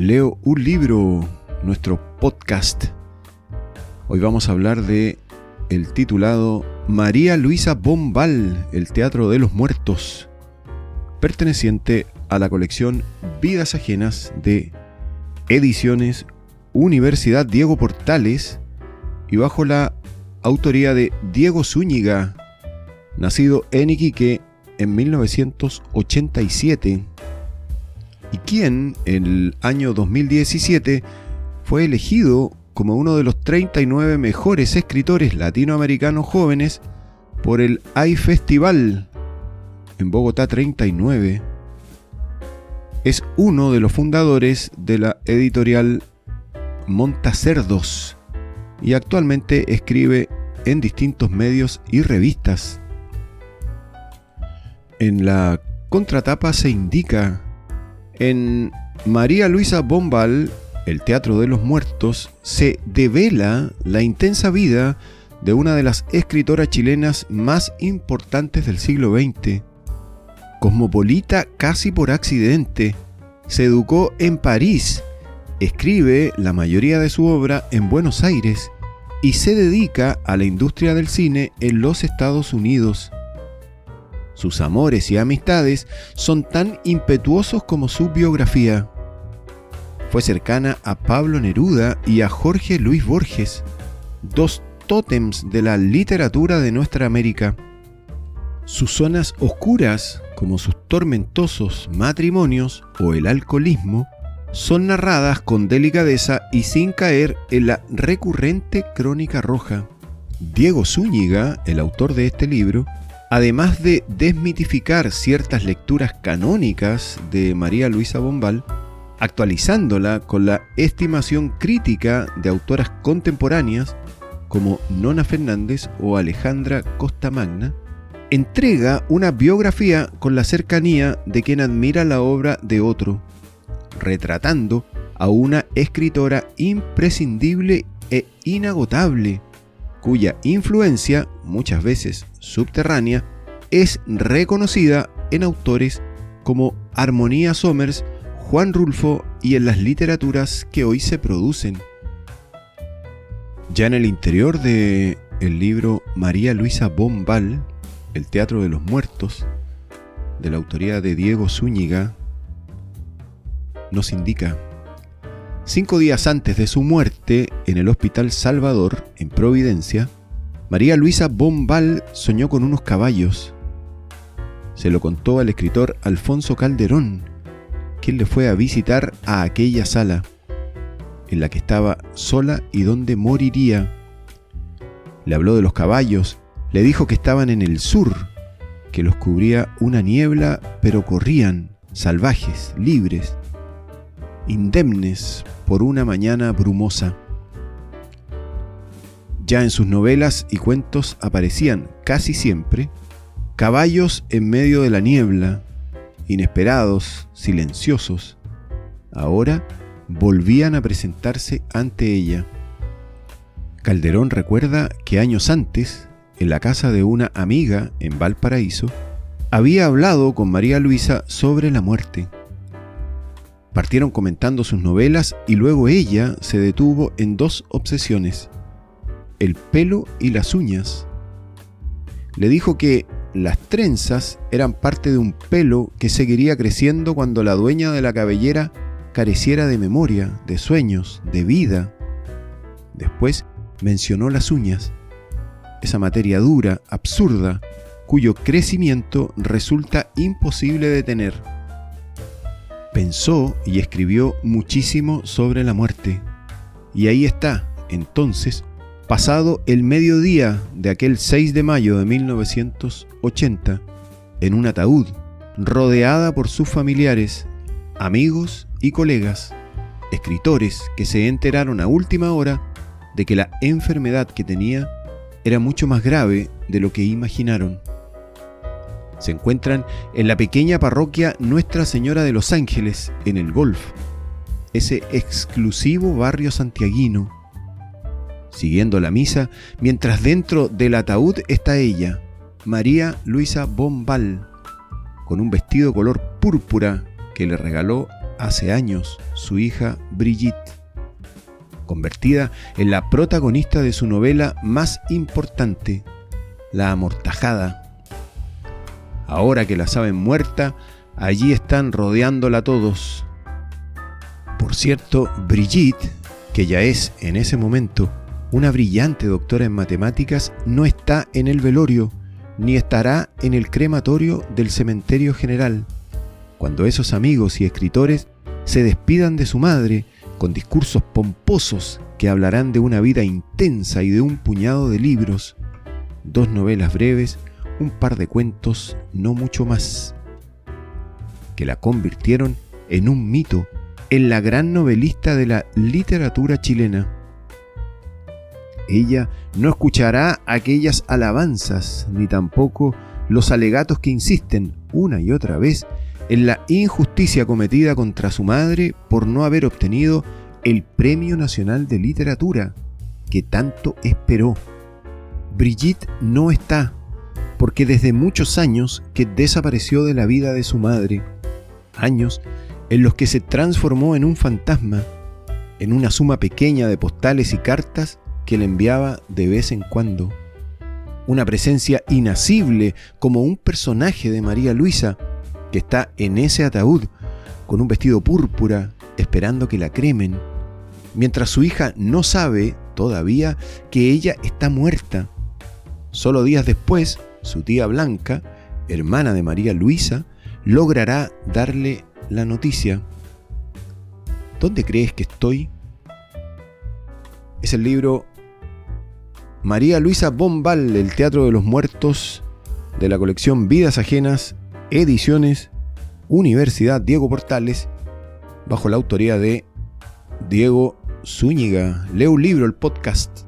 Leo un libro, nuestro podcast. Hoy vamos a hablar de el titulado María Luisa Bombal, el Teatro de los Muertos, perteneciente a la colección Vidas Ajenas de Ediciones Universidad Diego Portales y bajo la autoría de Diego Zúñiga, nacido en Iquique en 1987 y quien en el año 2017 fue elegido como uno de los 39 mejores escritores latinoamericanos jóvenes por el AI Festival en Bogotá 39. Es uno de los fundadores de la editorial Montacerdos y actualmente escribe en distintos medios y revistas. En la contratapa se indica: en María Luisa Bombal, el Teatro de los Muertos, se devela la intensa vida de una de las escritoras chilenas más importantes del siglo XX. Cosmopolita casi por accidente, se educó en París, escribe la mayoría de su obra en Buenos Aires y se dedica a la industria del cine en los Estados Unidos. Sus amores y amistades son tan impetuosos como su biografía. Fue cercana a Pablo Neruda y a Jorge Luis Borges, dos tótems de la literatura de nuestra América. Sus zonas oscuras, como sus tormentosos matrimonios o el alcoholismo, son narradas con delicadeza y sin caer en la recurrente crónica roja. Diego Zúñiga, el autor de este libro, además de desmitificar ciertas lecturas canónicas de María Luisa Bombal, actualizándola con la estimación crítica de autoras contemporáneas como Nona Fernández o Alejandra Costamagna, entrega una biografía con la cercanía de quien admira la obra de otro, retratando a una escritora imprescindible e inagotable, cuya influencia, muchas veces subterránea, es reconocida en autores como Armonía Somers, Juan Rulfo y en las literaturas que hoy se producen. Ya en el interior del libro María Luisa Bombal, el Teatro de los Muertos, de la autoría de Diego Zúñiga, nos indica: 5 días antes de su muerte en el Hospital Salvador, en Providencia, María Luisa Bombal soñó con unos caballos. Se lo contó al escritor Alfonso Calderón, quien le fue a visitar a aquella sala, en la que estaba sola y donde moriría. Le habló de los caballos, le dijo que estaban en el sur, que los cubría una niebla, pero corrían, salvajes, libres, indemnes por una mañana brumosa. Ya en sus novelas y cuentos aparecían casi siempre caballos en medio de la niebla, inesperados, silenciosos. Ahora volvían a presentarse ante ella. Calderón recuerda que años antes, en la casa de una amiga en Valparaíso, había hablado con María Luisa sobre la muerte. Partieron comentando sus novelas y luego ella se detuvo en 2 obsesiones: el pelo y las uñas. Le dijo que las trenzas eran parte de un pelo que seguiría creciendo cuando la dueña de la cabellera careciera de memoria, de sueños, de vida. Después mencionó las uñas, esa materia dura, absurda, cuyo crecimiento resulta imposible de detener. Pensó y escribió muchísimo sobre la muerte. Y ahí está, entonces, pasado el mediodía de aquel 6 de mayo de 1980, en un ataúd, rodeada por sus familiares, amigos y colegas, escritores que se enteraron a última hora de que la enfermedad que tenía era mucho más grave de lo que imaginaron. Se encuentran en la pequeña parroquia Nuestra Señora de los Ángeles, en el Golf, ese exclusivo barrio santiaguino, siguiendo la misa, mientras dentro del ataúd está ella, María Luisa Bombal, con un vestido color púrpura que le regaló hace años su hija Brigitte, convertida en la protagonista de su novela más importante, La Amortajada. Ahora que la saben muerta, allí están rodeándola todos. Por cierto, Brigitte, que ya es en ese momento una brillante doctora en matemáticas, no está en el velorio, ni estará en el crematorio del cementerio general, cuando esos amigos y escritores se despidan de su madre con discursos pomposos que hablarán de una vida intensa y de un puñado de libros, 2 novelas breves, un par de cuentos, no mucho más, que la convirtieron en un mito, en la gran novelista de la literatura chilena. Ella no escuchará aquellas alabanzas, ni tampoco los alegatos que insisten una y otra vez en la injusticia cometida contra su madre por no haber obtenido el Premio Nacional de Literatura que tanto esperó. Brigitte no está, porque desde muchos años que desapareció de la vida de su madre, años en los que se transformó en un fantasma, en una suma pequeña de postales y cartas que le enviaba de vez en cuando. Una presencia inasible como un personaje de María Luisa que está en ese ataúd con un vestido púrpura esperando que la cremen, mientras su hija no sabe todavía que ella está muerta. Solo días después, su tía Blanca, hermana de María Luisa, logrará darle la noticia. ¿Dónde crees que estoy? Es el libro María Luisa Bombal, El Teatro de los Muertos, de la colección Vidas Ajenas, Ediciones Universidad Diego Portales, bajo la autoría de Diego Zúñiga. Leo un libro, el podcast.